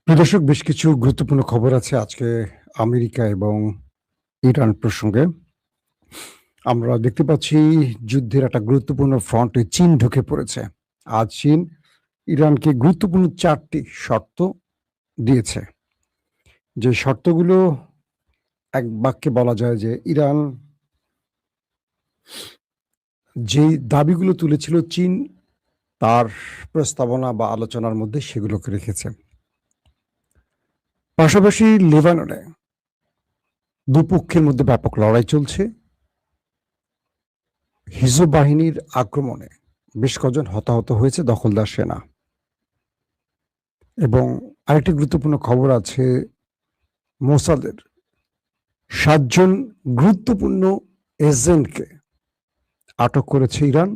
প্রিয় দর্শক, বেশ কিছু গুরুত্বপূর্ণ খবর আছে আজকে আমেরিকা এবং ইরান প্রসঙ্গে। আমরা দেখতে পাচ্ছি যুদ্ধের একটা গুরুত্বপূর্ণ ফ্রন্টে চীন ঢুকে পড়েছে। আজ চীন ইরানকে গুরুত্বপূর্ণ ৪ টি শর্ত দিয়েছে। যে শর্তগুলো এক বাক্যে বলা যায় যে ইরান যেই দাবিগুলো তুলেছিল চীন তার প্রস্তাবনা বা আলোচনার মধ্যে সেগুলোকে রেখেছে। পাশাপাশি লেবাননে দুপক্ষের মধ্যে ব্যাপক লড়াই চলছে। হিজবুত বাহিনীর আক্রমণে বেশ কজন হতাহত হয়েছে দখলদার সেনা। এবং আরেকটি গুরুত্বপূর্ণ খবর আছে, মোসাদের ৭ জন গুরুত্বপূর্ণ এজেন্টকে আটক করেছে ইরান।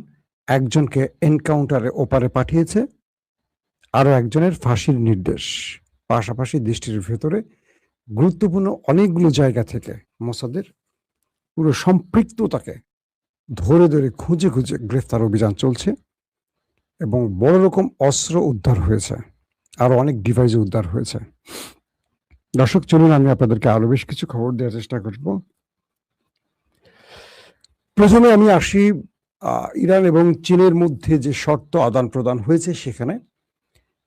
একজনকে এনকাউন্টারে ওপারে পাঠিয়েছে, আরো একজনের ফাঁসির নির্দেশ। পাশাপাশি দেশটির ভেতরে গুরুত্বপূর্ণ অনেকগুলো জায়গা থেকে মোসাদের পুরো সম্পৃক্ততাকে ধরে ধরে খুঁজে খুঁজে গ্রেফতার অভিযান চলছে এবং বড় রকম অস্ত্র উদ্ধার হয়েছে, আরো অনেক ডিভাইস উদ্ধার হয়েছে। দর্শক, চলুন আমি আপনাদেরকে আরো বেশ কিছু খবর দেওয়ার চেষ্টা করব। প্রথমে আমি আসি ইরান এবং চীনের মধ্যে যে শর্ত আদান প্রদান হয়েছে সেখানে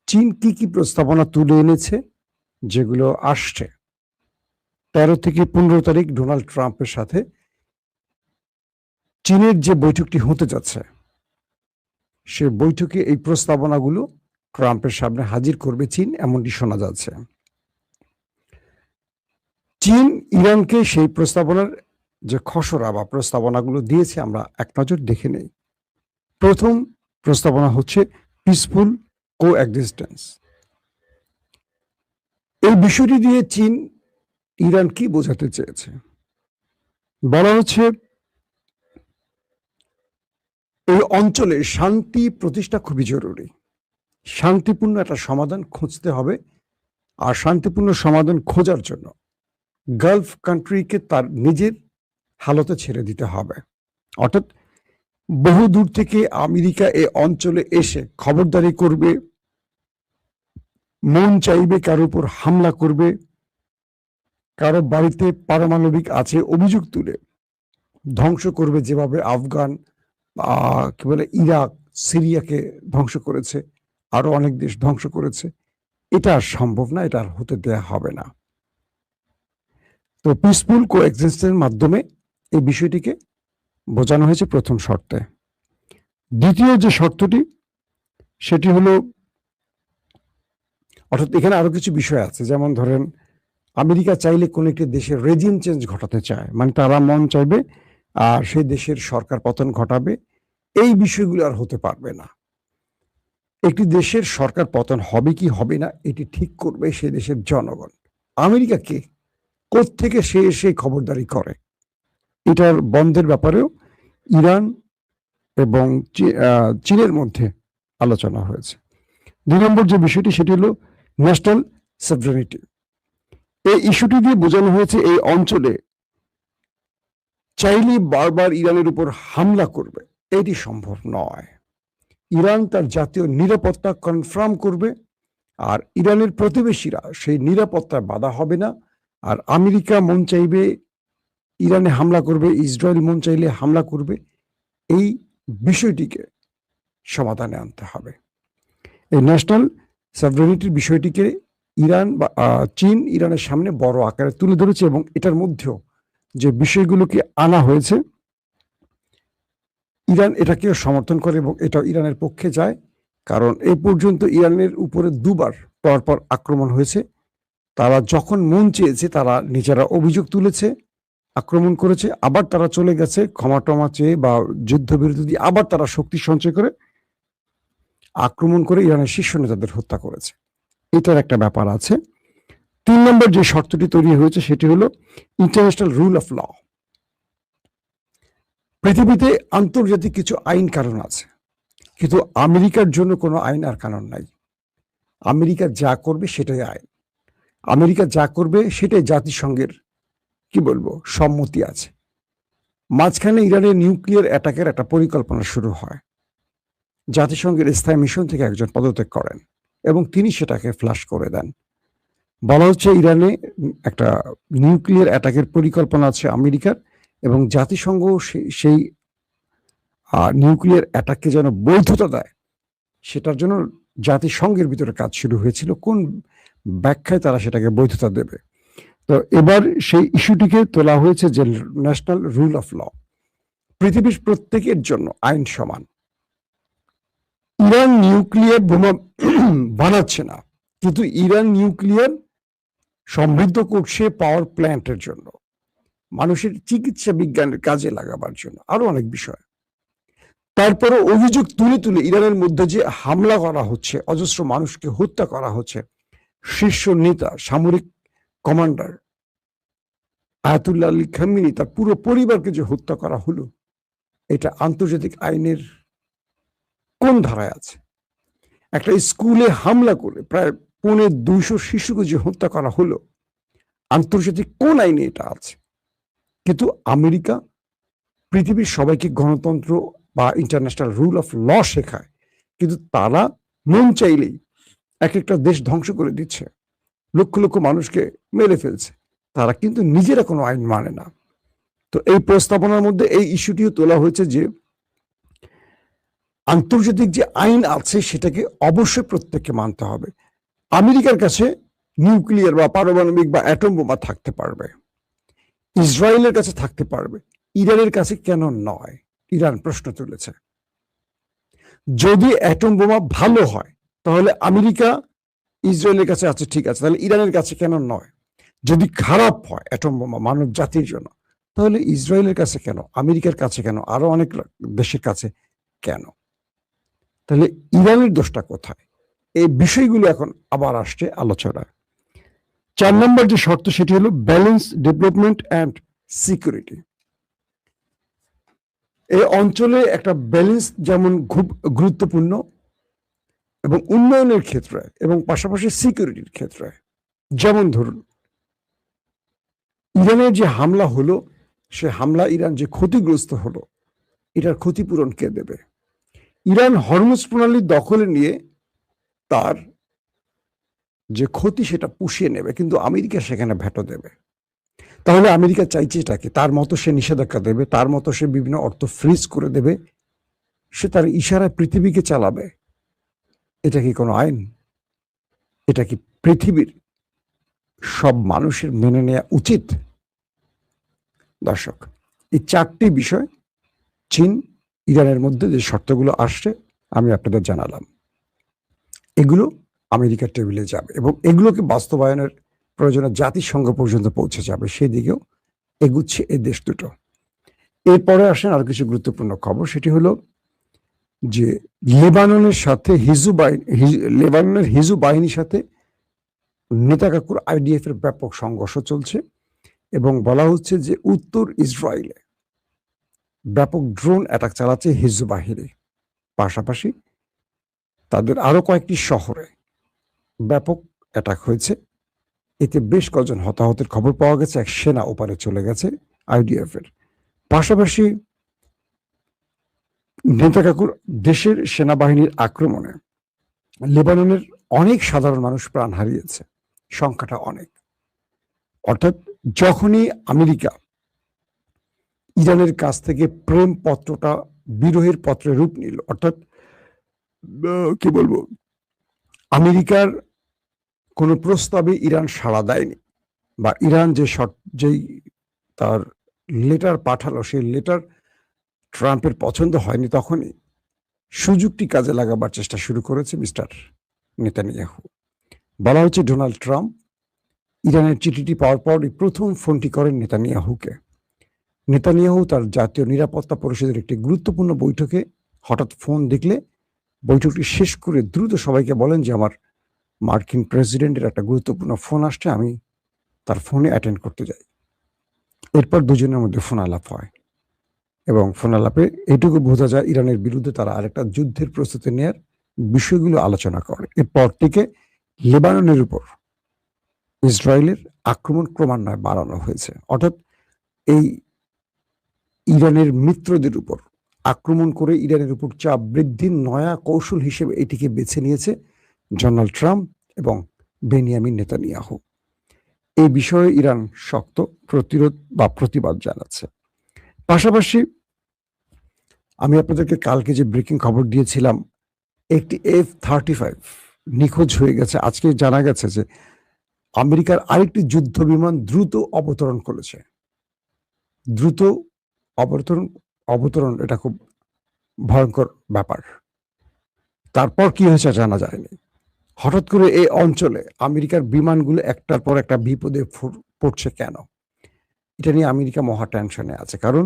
চীন কি কি প্রস্তাবনা তুলে এনেছে, যেগুলো আসছে 13 থেকে 15 তারিখ ডোনাল্ড ট্রাম্পের সাথে চীনের যে বৈঠকটি হতে যাচ্ছে, সে বৈঠকে এই প্রস্তাবনাগুলো ট্রাম্পের সামনে হাজির করবে চীন, এমনটি শোনা যাচ্ছে। চীন ইরানকে সেই প্রস্তাবনার যে খসড়া বা প্রস্তাবনাগুলো দিয়েছে আমরা এক নজর দেখে নেই। প্রথম প্রস্তাবনা হচ্ছে পিসফুল কোএক্সিস্টেন্স। এই বিষয়টি দিয়ে চীন ইরান কি বোঝাতে চেয়েছে? বলা হচ্ছে এই অঞ্চলে শান্তি প্রতিষ্ঠা খুবই জরুরি। শান্তিপূর্ণ একটা সমাধান খুঁজতে হবে, আর শান্তিপূর্ণ সমাধান খোঁজার জন্য গালফ কান্ট্রিকে তার নিজের হালতে ছেড়ে দিতে হবে। অর্থাৎ বহু দূর থেকে আমেরিকা এ অঞ্চলে এসে খবরদারি করবে, মন চাইবে কারো উপর হামলা করবে, কারো বাড়িতে পারমাণবিক আছে অভিযোগ তুলে ধ্বংস করবে, যেভাবে আফগান কি বলে ইরাক সিরিয়াকে ধ্বংস করেছে, আরো অনেক দেশ ধ্বংস করেছে। এটা আর সম্ভব না, এটা আর হতে দেয়া হবে না। তো পিসফুল কোএক্সিস্টেন্সের মাধ্যমে এই বিষয়টিকে বোঝানো হয়েছে প্রথম শর্তে। দ্বিতীয় যে শর্তটি সেটি হলো, অর্থাৎ এখানে আরো কিছু বিষয় আছে, যেমন ধরেন আমেরিকা চাইলে কোন একটি দেশের রেজিম চেঞ্জ ঘটাতে চায়, মানে তারা মন চাইবে আর সেই দেশের সরকার পতন ঘটাবে, এই বিষয়গুলো আর হতে পারবে না। একটি দেশের সরকার পতন হবে কি হবে না এটি ঠিক করবে সেই দেশের জনগণ। আমেরিকা কে, কোত্থেকে সে এসে খবরদারি করে, এটার বন্ধের ব্যাপারেও ইরান এবং চীনের মধ্যে আলোচনা হয়েছে। 2 নম্বর যে বিষয়টি সেটি হলো ন্যাশনাল সভরেনিটি। এই ইস্যুটি দিয়ে বোঝানো হয়েছে এই অঞ্চলে চাইলে বারবার ইরানের উপর হামলা করবে এটি সম্ভব নয়। ইরান তার জাতীয় নিরাপত্তা কনফার্ম করবে, আর ইরানের প্রতিবেশীরা সেই নিরাপত্তায় বাধা হবে না। আর আমেরিকা মন চাইবে ইরানে হামলা করবে, ইসরায়েল মন চাইলে হামলা করবে, এই বিষয়টিকে সমাধানে আনতে হবে। এই ন্যাশনাল সভরেনিটির বিষয়টিকে ইরান বা চীন ইরানের সামনে বড় আকারে তুলে ধরেছে, এবং এটার মধ্যেও যে বিষয়গুলোকে আনা হয়েছে ইরান এটাকেও সমর্থন করে এবং এটা ইরানের পক্ষে যায়। কারণ এই পর্যন্ত ইরানের উপরে 2 বার পরপর আক্রমণ হয়েছে। তারা যখন মন চেয়েছে তারা নিজেরা অভিযোগ তুলেছে, আক্রমণ করেছে, আবার তারা চলে গেছে ক্ষমা টমা চেয়ে বা যুদ্ধবিরতি দিয়ে আবার তারা শক্তি সঞ্চয় করে আক্রমণ করে ইরানের শীর্ষ নেতাদের হত্যা করেছে। এটার একটা ব্যাপার আছে। 3 নম্বর যে শর্তটি তৈরি হয়েছে সেটি হলো ইন্টারন্যাশনাল রুল অফ ল। পৃথিবীতে আন্তর্জাতিক কিছু আইন কানুন আছে, কিন্তু আমেরিকার জন্য কোনো আইন আর কানুন নাই। আমেরিকা যা করবে সেটাই আইন, আমেরিকা যা করবে সেটাই জাতিসংঘের কি বলবো সম্মতি আছে। মাঝখানে ইরানের নিউক্লিয়ার অ্যাটাকের একটা পরিকল্পনা শুরু হয়, জাতিসংঘের স্থায়ী মিশন থেকে একজন পদত্যাগ করেন এবং তিনি সেটাকে ফ্লাশ করে দেন। বলা হচ্ছে ইরানে একটা নিউক্লিয়ার অ্যাটাকের পরিকল্পনা আছে আমেরিকার, এবং জাতিসংঘ সেই নিউক্লিয়ার অ্যাটাককে যেন বৈধতা দেয় সেটার জন্য জাতিসংঘের ভিতরে কাজ শুরু হয়েছিল, কোন ব্যাখ্যায় তারা সেটাকে বৈধতা দেবে। তো এবার সেই ইস্যুটিকে তোলা হয়েছে যে ন্যাশনাল রুল অফ ল, পৃথিবীর প্রত্যেকের জন্য আইন সমান। ইরান নিউক্লিয়ার বোমা বানাচ্ছে না, কিন্তু ইরান নিউক্লিয়ার সমৃদ্ধ করছে পাওয়ার প্ল্যান্টের জন্য, মানুষের চিকিৎসা বিজ্ঞানের কাজে লাগাবার জন্য, আরো অনেক বিষয়। তারপরে অভিযোগ তুলে তুলে ইরানের মধ্যে যে হামলা করা হচ্ছে, অজস্র মানুষকে হত্যা করা হচ্ছে, শীর্ষ নেতা সামরিক কমান্ডার আয়াতুল্লাহ আলী খামেনি তার পুরো পরিবারকে যে হত্যা করা হলো, এটা আন্তর্জাতিক আইনের কোন ধারায় আছে? একটা স্কুলে হামলা করে প্রায় 250 শিশুকে যে হত্যা করা হলো, আন্তর্জাতিক কোন আইনে এটা আছে? কিন্তু আমেরিকা পৃথিবীর সবাইকে গণতন্ত্র বা ইন্টারন্যাশনাল রুল অফ ল শেখায়, কিন্তু তারা মন চাইলেই এক একটা দেশ ধ্বংস করে দিচ্ছে, লক্ষ লক্ষ মানুষকে মেরে ফেলছে, তারা কিন্তু নিজেরা কোনো আইন মানে না। তো এই প্রস্তাবনার মধ্যে এই ইস্যুটিও তোলা হয়েছে যে আন্তর্জাতিক যে আইন আছে সেটাকে অবশ্যই প্রত্যেককে মানতে হবে। আমেরিকার কাছে নিউক্লিয়ার বা পারমাণবিক বা অ্যাটম বোমা থাকতে পারবে, ইসরায়েলের কাছে থাকতে পারবে, ইরানের কাছে কেন নয়? ইরান প্রশ্ন তুলেছে। যদি অ্যাটম বোমা ভালো হয় তাহলে আমেরিকা ইসরায়েলের কাছে আছে, ঠিক আছে, তাহলে ইরানের কাছে কেন নয়? যদি খারাপ হয় অ্যাটম বোমা মানব জাতির জন্য, তাহলে ইসরায়েলের কাছে কেন, আমেরিকার কাছে কেন, আরো অনেক দেশের কাছে কেন? তাহলে ইরানের দোষটা কোথায়? এই বিষয়গুলো এখন আবার আসছে আলোচনায়। 4 নম্বর যে শর্ত সেটি হলো ব্যালেন্স ডেভেলপমেন্ট অ্যান্ড সিকিউরিটি। এই অঞ্চলে একটা ব্যালেন্স যেমন খুব গুরুত্বপূর্ণ, এবং উন্নয়নের ক্ষেত্রে এবং পাশাপাশি সিকিউরিটির ক্ষেত্রে। যেমন ধরুন ইরানের যে হামলা হলো, সে হামলা ইরান যে ক্ষতিগ্রস্ত হলো, এটার ক্ষতিপূরণ কে দেবে? ইরান হরমুজ প্রণালী দখলে নিয়ে তার যে ক্ষতি সেটা পুষিয়ে নেবে, কিন্তু আমেরিকা সেখানে ভেটো দেবে। তাহলে আমেরিকা চাইছে এটাকে, তার মতো সে নিষেধাজ্ঞা দেবে, তার মতো সে বিভিন্ন অর্থ ফ্রিজ করে দেবে, সে তার ইশারায় পৃথিবীকে চালাবে। এটা কি কোনো আইন? এটা কি পৃথিবীর সব মানুষের মেনে নেওয়া উচিত? দর্শক, এই 4টি বিষয় চীন ইরানের মধ্যে যে শর্তগুলো আসছে আমি আপনাদের জানালাম, এগুলো আমেরিকার টেবিলে যাবে এবং এগুলোকে বাস্তবায়নের প্রয়োজনে জাতিসংঘ পর্যন্ত পৌঁছে যাবে, সেদিকেও এগুচ্ছে এই দেশ দুটো। এরপরে আসেন আর কিছু গুরুত্বপূর্ণ খবর, সেটি হলো যে লেবাননের সাথে লেবাননের হিজু বাহিনীর সাথে নেতা কাকুর আইডিএফ এর ব্যাপক সংঘর্ষ চলছে, এবং বলা হচ্ছে যে উত্তর ইসরায়েলে ব্যাপক ড্রোন অ্যাটাক চালাচ্ছে হিজু বাহিনী, পাশাপাশি তাদের আরো কয়েকটি শহরে ব্যাপক অ্যাটাক হয়েছে। এতে বেশ কয়েকজন হতাহতের খবর পাওয়া গেছে, এক সেনা ওপারে চলে গেছে আইডিএফ এর। পাশাপাশি নেতা কাকুর দেশের সেনাবাহিনীর আক্রমণে লেবাননের অনেক সাধারণ মানুষ প্রাণ হারিয়েছে, সংখ্যাটা অনেক। অর্থাৎ যখনই আমেরিকা ইরানের কাছ থেকে প্রেম পত্রটা বিরোহের পত্রে রূপ নিল, অর্থাৎ কি বলবো, আমেরিকার কোন প্রস্তাবে ইরান সাড়া দেয়নি, বা ইরান যেই তার লেটার পাঠালো সেই লেটার ট্রাম্পের পছন্দ হয়নি, তখনই সুযোগটি কাজে লাগাবার চেষ্টা শুরু করেছে মিস্টার নেতানিয়াহু। বলা হচ্ছে ডোনাল্ড ট্রাম্প ইরানের চিঠিটি পাওয়ার পরই প্রথম ফোনটি করেন নেতানিয়াহুকে। নেতানিয়াহু তার জাতীয় নিরাপত্তা পরিষদের একটি গুরুত্বপূর্ণ বৈঠকে হঠাৎ ফোন দেখলে বৈঠকটি শেষ করে দ্রুত সবাইকে বলেন যে আমার মার্কিন প্রেসিডেন্টের একটা গুরুত্বপূর্ণ ফোন আসছে, আমি তার ফোনে অ্যাটেন্ড করতে যাই। এরপর দুজনের মধ্যে ফোন আলাপ হয়, এবং ফোন আলাপে এটুকু বোঝা যায় ইরানের বিরুদ্ধে তারা আরেকটা যুদ্ধের প্রস্তুতি নেওয়ার বিষয়গুলো আলোচনা করে। এরপর থেকে লেবাননের উপর ইসরায়েলের আক্রমণ ক্রমান্বয়ে বাড়ানো হয়েছে, অর্থাৎ এই ইরানের মিত্রদের উপর আক্রমণ করে ইরানের উপর চাপ বৃদ্ধির নয়া কৌশল হিসেবে এটিকে বেছে নিয়েছে ডোনাল্ড ট্রাম্প এবং বেনিয়ামিন নেতানিয়াহু। এই বিষয়ে ইরান শক্ত প্রতিরোধ বা প্রতিবাদ জানাচ্ছে। পাশাপাশি আমি আপনাদেরকে কালকে যে ব্রেকিং খবর দিয়েছিলাম, একটি F-35 নিখোঁজ হয়ে গেছে। আজকে জানা গেছে যে আমেরিকার আরেকটি যুদ্ধ বিমান দ্রুত অবতরণ করেছে। দ্রুত অবতরণ এটা খুব ভয়ঙ্কর ব্যাপার। তারপর কি হয়েছে জানা যায়নি। হঠাৎ করে এই অঞ্চলে আমেরিকার বিমানগুলো একটার পর একটা বিপদে পড়ছে কেন? এটা নিয়ে আমেরিকা মহা টেনশনে আছে। কারণ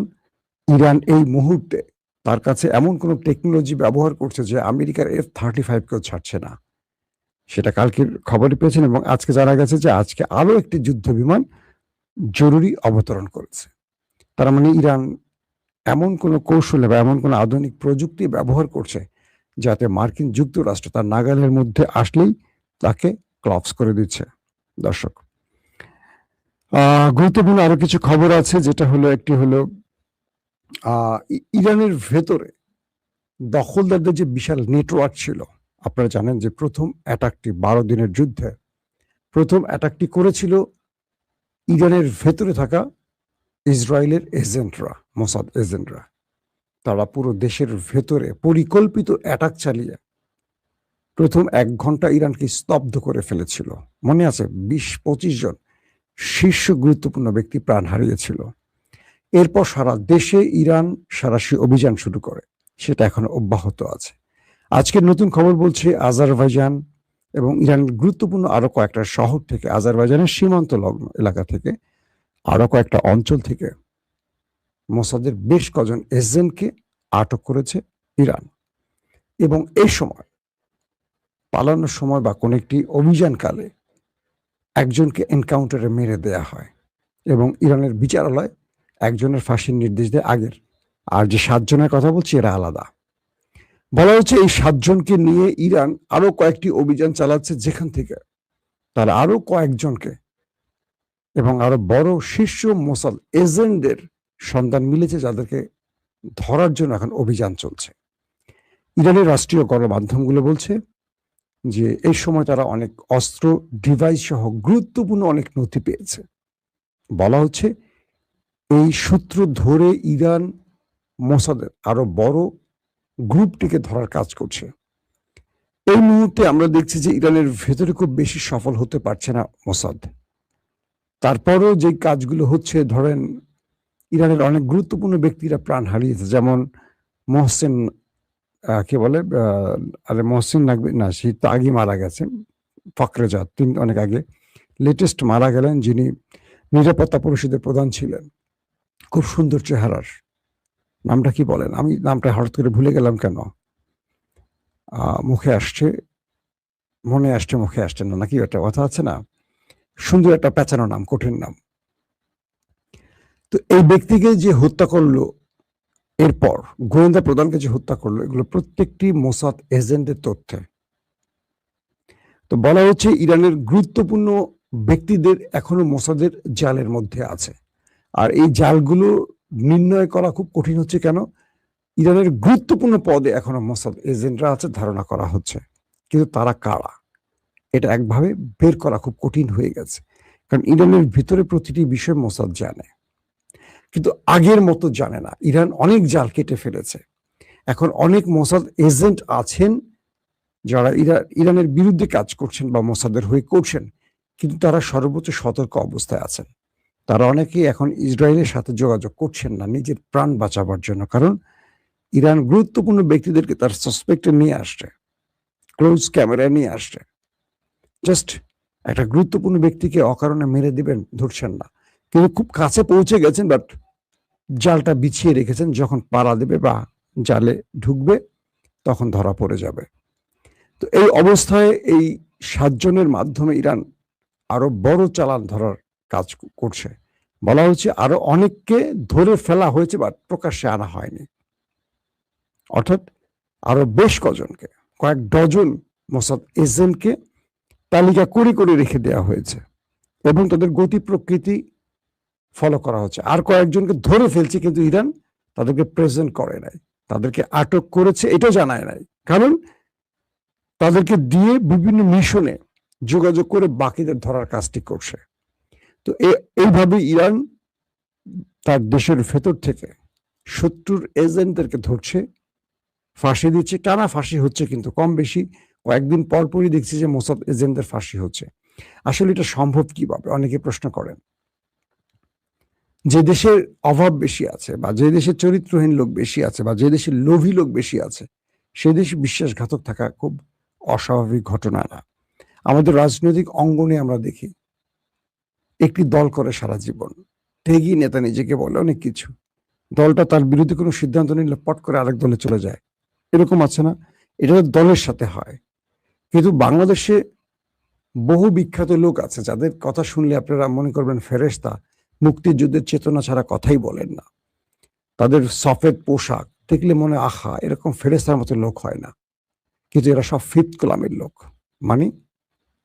ইরান এই মুহূর্তে তার কাছে এমন কোনো টেকনোলজি ব্যবহার করছে যে আমেরিকার F-35 কেও ছাড়ছে না। সেটা কালকের খবরে পেয়েছেন এবং আজকে জানা গেছে যে আজকে আরো একটি যুদ্ধ বিমান জরুরি অবতরণ করেছে। তার মানে ইরান এমন কোনো কৌশলে বা এমন কোনো আধুনিক প্রযুক্তি ব্যবহার করছে যাতে মার্কিন যুক্তরাষ্ট্র তার নাগালের মধ্যে আসলেই তাকে ক্লপস করে দিচ্ছে। দর্শক, গুরুত্বপূর্ণ আরো কিছু খবর আছে, যেটা হলো একটি হলো ইরানের ভেতরে দখলদারদের যে বিশাল নেটওয়ার্ক ছিল। আপনারা জানেন যে প্রথম অ্যাটাকটি 12 দিনের যুদ্ধে প্রথম অ্যাটাকটি করেছিল ইরানের ভেতরে থাকা ইসরায়েলের এজেন্টরা, মোসাদ এজেন্টরা। তারা পুরো দেশের ভেতরে পরিকল্পিত অ্যাটাক চালিয়ে প্রথম 1 ঘন্টা ইরানকে স্তব্ধ করে ফেলেছিল। মনে আছে 20-25 জন শীর্ষ গুরুত্বপূর্ণ ব্যক্তি প্রাণ হারিয়েছিল। এরপর সারা দেশে ইরান সাঁড়াশি অভিযান শুরু করে, সেটা এখনো অব্যাহত আছে। আজকের নতুন খবর বলছে আজারবাইজান এবং ইরানের গুরুত্বপূর্ণ আরো কয়েকটা শহর থেকে, আজারবাইজানের সীমান্ত লগ্ন এলাকা থেকে, আরো কয়েকটা অঞ্চল থেকে মোসাদের বেশ কজন এজেন্টকে আটক করেছে ইরান। এবং এই সময় পালানোর সময় বা কোন একটি অভিযানকালে একজনকে এনকাউন্টারে মেরে দেয়া হয় এবং ইরানের বিচারালয় একজনের ফাঁসির নির্দেশ দেয় আগের। আর যে 7 জনের কথা বলছি এরা আলাদা। বলা হচ্ছে এই 7 জনকে নিয়ে ইরান আরো কয়েকটি অভিযান চালাচ্ছে, যেখান থেকে তারা আরো কয়েকজনকে এবং আরো বড় শীর্ষ মোসাদ এজেন্টদের সন্ধান মিলেছে, যাদেরকে ধরার জন্য এখন অভিযান চলছে। ইরানের রাষ্ট্রীয় গণমাধ্যমগুলো বলছে যে এই সময় তারা অনেক অস্ত্র, ডিভাইস সহ গুরুত্বপূর্ণ অনেক নথি পেয়েছে। বলা হচ্ছে এই সূত্র ধরে ইরান মোসাদের আরো বড় গ্রুপটিকে ধরার কাজ করছে। এই মুহূর্তে আমরা দেখছি যে ইরানের ভেতরে খুব বেশি সফল হতে পারছে না মোসাদ। তারপরও যে কাজগুলো হচ্ছে, ধরেন ইরানের অনেক গুরুত্বপূর্ণ ব্যক্তিরা প্রাণ হারিয়েছে, যেমন মহসেন, কে বলে, আরে মহসিন নাকবি না, সে তো আগে মারা গেছে, ফখরেজাদ অনেক আগে, লেটেস্ট মারা গেলেন, যিনি নিরাপত্তা পরিষদের প্রধান ছিলেন, খুব সুন্দর চেহারার। নামটা কি বলেন, আমি নামটা হঠাৎ করে ভুলে গেলাম কেন, মুখে আসছে, মনে আসছে, মুখে আসছে না, নাকি একটা কথা আছে না, সুন্দর একটা পেঁচানো নাম, কঠিন নাম। তো এই ব্যক্তিকে যে হত্যা করলো, এরপর গোয়েন্দা প্রধানকে যে হত্যা করলো, এগুলো প্রত্যেকটি মোসাদ এজেন্টের তথ্যে। তো বলা হচ্ছে ইরানের গুরুত্বপূর্ণ ব্যক্তিদের এখনো মোসাদের জালের মধ্যে আছে। আর এই জালগুলো নির্ণয় করা খুব কঠিন হচ্ছে কেন, ইরানের গুরুত্বপূর্ণ পদে এখনো মোসাদ এজেন্টরা আছে, ধারণা করা হচ্ছে, কিন্তু তারা কারা এটা একভাবে বের করা খুব কঠিন হয়ে গেছে। কারণ ইরানের ভিতরে প্রতিটি বিষয় মোসাদ জানে, কিন্তু আগের মতো জানে না। ইরান অনেক জাল কেটে ফেলেছে। এখন অনেক মোসাদ এজেন্ট আছেন যারা ইরানের বিরুদ্ধে কাজ করছেন বা মোসাদের হয়ে করছেন, কিন্তু তারা সর্বোচ্চ সতর্ক অবস্থায় আছেন। তারা অনেকেই এখন ইসরায়েলের সাথে যোগাযোগ করছেন না নিজের প্রাণ বাঁচাবার জন্য, কারণ ইরান গুরুত্বপূর্ণ ব্যক্তিদেরকে তার সাসপেক্টে নিয়ে আসছে, ক্লোজ ক্যামেরায় নিয়ে আসছে। জাস্ট একটা গুরুত্বপূর্ণ ব্যক্তিকে অকারণে মেরে দিবেন, ধরছেন না, কিন্তু খুব কাছে পৌঁছে গেছেন, বাট জালটা বিছিয়ে রেখেছেন, যখন পাড়া দেবে বা জালে ঢুকবে তখন ধরা পড়ে যাবে। তো এই অবস্থায় এই 7 জনের মাধ্যমে ইরান আরো বড় চালান ধরার কাজ করছে। বলা হচ্ছে আরো অনেককে ধরে ফেলা হয়েছে, বাট প্রকাশ্যে আনা হয়নি। অর্থাৎ আরো বেশ কজনকে, কয়েক ডজন মোসাদ এজেন্টকে তালিকা করে করে রেখে দেওয়া হয়েছে এবং তাদের গতি প্রকৃতি ফলো করা হচ্ছে। আর কয়েকজনকে ধরে ফেলছে, কিন্তু ইরান তাদেরকে প্রেজেন্ট করে নাই, তাদেরকে আটক করেছে এটাও জানায় নাই, কারণ তাদেরকে দিয়ে বিভিন্ন মিশনে যোগাযোগ করে বাকিদের ধরার কাজটি করছে। তো এইভাবে ইরান তার দেশের ভেতর থেকে শত্রুর এজেন্টদেরকে ধরছে, ফাঁসি দিচ্ছে। টানা ফাঁসি হচ্ছে, কিন্তু কম বেশি কয়েকদিন পরপরই দেখছি যে মোসাদ এজেন্টদের ফাঁসি হচ্ছে। আসলে এটা সম্ভব কিভাবে অনেকে প্রশ্ন করেন। যে দেশের অভাব বেশি আছে, বা যে দেশের চরিত্রহীন লোক বেশি আছে, বা যে দেশের লোভী লোক বেশি আছে, সে দেশে বিশ্বাসঘাতক থাকা খুব অস্বাভাবিক ঘটনা না। আমাদের রাজনৈতিক অঙ্গনে আমরা দেখি একটি দল করে সারা জীবন, ত্যাগী নেতা নিজেকে বলে অনেক কিছু, দলটা তার বিরুদ্ধে কোনো সিদ্ধান্ত নিলে পট করে আরেক দলে চলে যায়, এরকম আছে না? এটা দলের সাথে হয়। কিন্তু বাংলাদেশে বহু বিখ্যাত লোক আছে যাদের কথা শুনলে আপনারা মনে করবেন ফেরেশতা, মুক্তিযুদ্ধের চেতনা ছাড়া কথাই বলেন না। তাদের সফেদ পোশাক দেখলে মনে আহা, এরকম ফেরেশতার মতো লোক হয় না। কিন্তু এরা সব ফিফথ কলামের লোক, মানে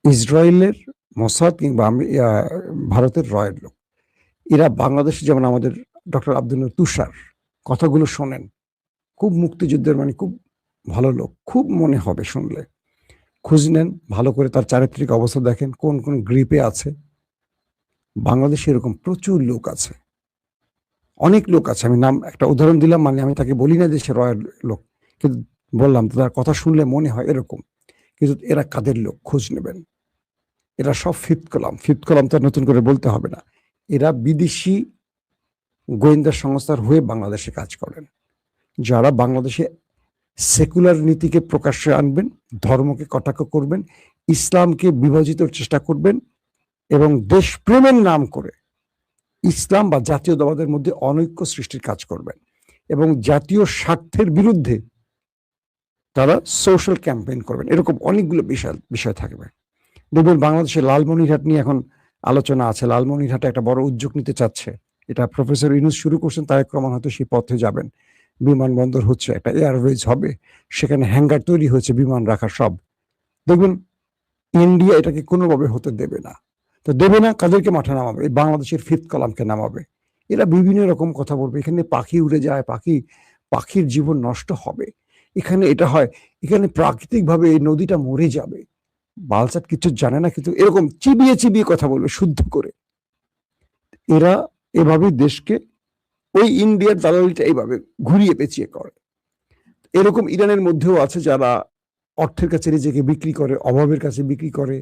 ইসরায়েলের মোসাদ কিংবা ভারতের রয়ের লোক। এরা বাংলাদেশে, যেমন আমাদের ডক্টর আব্দুল নূর তুষার কথাগুলো শোনেন, খুব মুক্তিযুদ্ধের, মানে খুব ভালো লোক, খুব মনে হবে শুনলে। খোঁজ নেন ভালো করে, তার চারিত্রিক অবস্থা দেখেন, কোন কোন গ্রিপে আছে। বাংলাদেশে এরকম প্রচুর লোক আছে, অনেক লোক আছে। আমি নাম একটা উদাহরণ দিলাম, মানে আমি তাকে বলি না যে সে রয়ের লোক, কিন্তু বললাম তার কথা শুনলে মনে হয় এরকম। কিন্তু এরা কাদের লোক খোঁজ নেবেন, এরা সব ফিফথ কলাম। ফিফথ কলাম তো নতুন করে বলতে হবে না। এরা বিদেশি গোয়েন্দা সংস্থার হয়ে বাংলাদেশে কাজ করেন, যারা বাংলাদেশে সেকুলার নীতিকে প্রকাশ্যে আনবেন, ধর্মকে কটাক্ষ করবেন, ইসলামকে বিভাজিতর চেষ্টা করবেন, এবং দেশপ্রেমের নাম করে ইসলাম বা জাতীয়তাবাদের মধ্যে অনৈক্য সৃষ্টির কাজ করবেন, এবং জাতীয় স্বার্থের বিরুদ্ধে তারা সোশ্যাল ক্যাম্পেইন করবেন। এরকম অনেকগুলো বিষয় থাকবে। দেখবেন বাংলাদেশে লালমনিরহাট নিয়ে এখন আলোচনা আছে, লালমনিরহাটে একটা বড় উদ্যোগ নিতে চাচ্ছে। এটা প্রফেসর ইউনূস শুরু করছেন, তারেক রহমান হয়তো সেই পথে যাবেন। বিমানবন্দর হচ্ছে, একটা এয়ারওয়েজ হবে, সেখানে হ্যাঙ্গার তৈরি হয়েছে বিমান রাখার সব। দেখবেন ইন্ডিয়া এটাকে কোনোভাবে হতে দেবে না। তো দেবে না, কাদেরকে মাঠে নামাবে? এই বাংলাদেশের ফিফথ কলামকে নামাবে। এরা বিভিন্ন রকম কথা বলবে, এখানে পাখি উড়ে যায়, পাখির জীবন নষ্ট হবে, এখানে এটা হয়, এখানে প্রাকৃতিকভাবে এই নদীটা মরে যাবে। বালচাট কিছু জানে না, কিন্তু এরকম চিবিয়ে চিবিয়ে কথা বলবে শুদ্ধ করে। এরা এভাবে দেশকে, ওই ইন্ডিয়ার দালালিটা এইভাবে ঘুরিয়ে পেঁচিয়ে করে। এরকম ইরানের মধ্যেও আছে যারা অর্থের কাছে নিজেকে বিক্রি করে, অভাবের কাছে বিক্রি করে।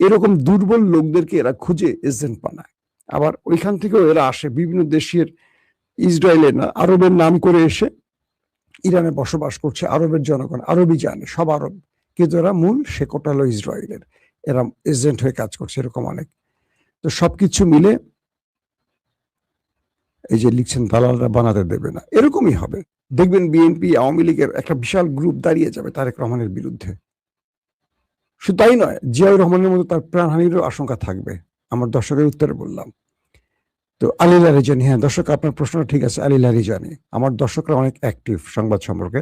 এরকম দুর্বল লোকদেরকে এরা খুঁজে এজেন্ট বানায়। আবার ওইখান থেকেও এরা আসে, বিভিন্ন দেশের, ইসরায়েলের না, আরবের নাম করে এসে ইরানে বসবাস করছে। আরবের জনগণ আরবই জানে, সব আরব, কিন্তু এরা মূল শেকড়টা হলো ইসরায়েলের। এরা এজেন্ট হয়ে কাজ করছে, এরকম অনেক। তো সবকিছু মিলে এই যে লিখছেন দালালরা বানাতে দেবে না, এরকমই হবে। দেখবেন বিএনপি আওয়ামী লীগের একটা বিশাল গ্রুপ দাঁড়িয়ে যাবে তারেক রহমানের বিরুদ্ধে। শুধু তাই নয়, জিয়াউর রহমানের মতো তার প্রাণহানিরও আশঙ্কা থাকবে। আমার দর্শকের উত্তরে বললাম। তো আলী লারিজানি, হ্যাঁ দর্শক আপনার প্রশ্নটা ঠিক আছে, আলী লারিজানি। আমার দর্শকরা অনেক অ্যাক্টিভ সংবাদ সম্পর্কে।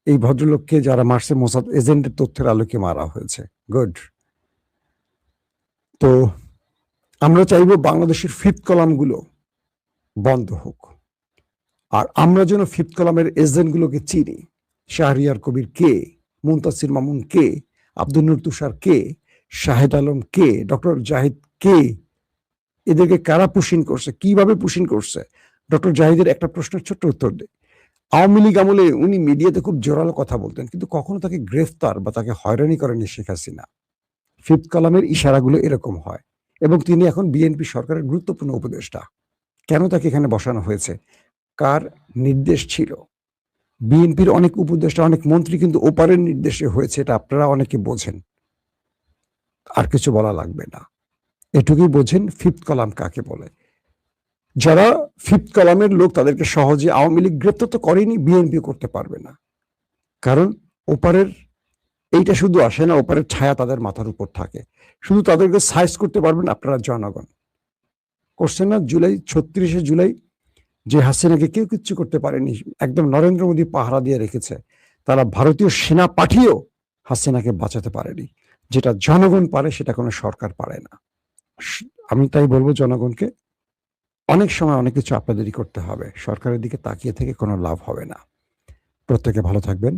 এই ভদ্রলোককে যারা মারছে মোসাদ এজেন্টের তথ্যের আলোকে মারা হয়েছে। গুড। তো আমরা চাইবো বাংলাদেশের ফিফথ কলামগুলো বন্ধ হোক, আর আমরা যেন ফিফথ কলামের এজেন্টগুলোকে চিনি। শাহরিয়ার কবির কে, মুনতাসির মামুন কে, আব্দুল নূর তুষার কে, শাহেদ আলম কে, ডক্টর জাহিদ কে, এদেরকে কারা পুশিং করছে, কিভাবে পুশিং করছে। ডক্টর জাহিদের একটা প্রশ্নের ছোট্ট উত্তর দেয়। আওয়ামী লীগ আমলে উনি মিডিয়াতে খুব জোরালো কথা বলতেন, কিন্তু কখনো তাকে গ্রেফতার বা তাকে হয়রানি করেনি শেখ হাসিনা। ফিফথ কলামের ইশারাগুলো এরকম হয়, এবং তিনি এখন বিএনপি সরকারের গুরুত্বপূর্ণ উপদেষ্টা। কেন তাকে এখানে বসানো হয়েছে, কার নির্দেশ ছিল? বিএনপির অনেক উপদেষ্টা, অনেক মন্ত্রী কিন্তু ওপারের নির্দেশে হয়েছে, এটা আপনারা অনেকে বোঝেন, আর কিছু বলা লাগবে না। এটুকুই বোঝেন ফিফথ কলাম কাকে বলে। যারা ফিফথ কলামের লোক তাদেরকে সহজে আওয়ামী লীগ গ্রেপ্তার তো করেনি, বিএনপি করতে পারবে না। কারণ ওপারের এইটা শুধু আসে না, ওপারের ছায়া তাদের মাথার উপর থাকে। শুধু তাদেরকে সাইজ করতে পারবেন আপনারা জনগণ। করছেন না জুলাই, 36শে জুলাই, যে হাসিনাকে কেউ কিচ্ছু করতে পারেনি, একদম নরেন্দ্র মোদী পাহারা দিয়ে রেখেছে। তারা ভারতীয় সেনা পাঠিয়েও হাসিনাকে বাঁচাতে পারেনি। যেটা জনগণ পারে সেটা কোনো সরকার পারে না। আমি তাই বলবো জনগণকে, অনেক সময় অনেক কিছু আপনাদেরই করতে হবে, সরকারের দিকে তাকিয়ে থেকে কোনো লাভ হবে না। প্রত্যেকে ভালো থাকবেন।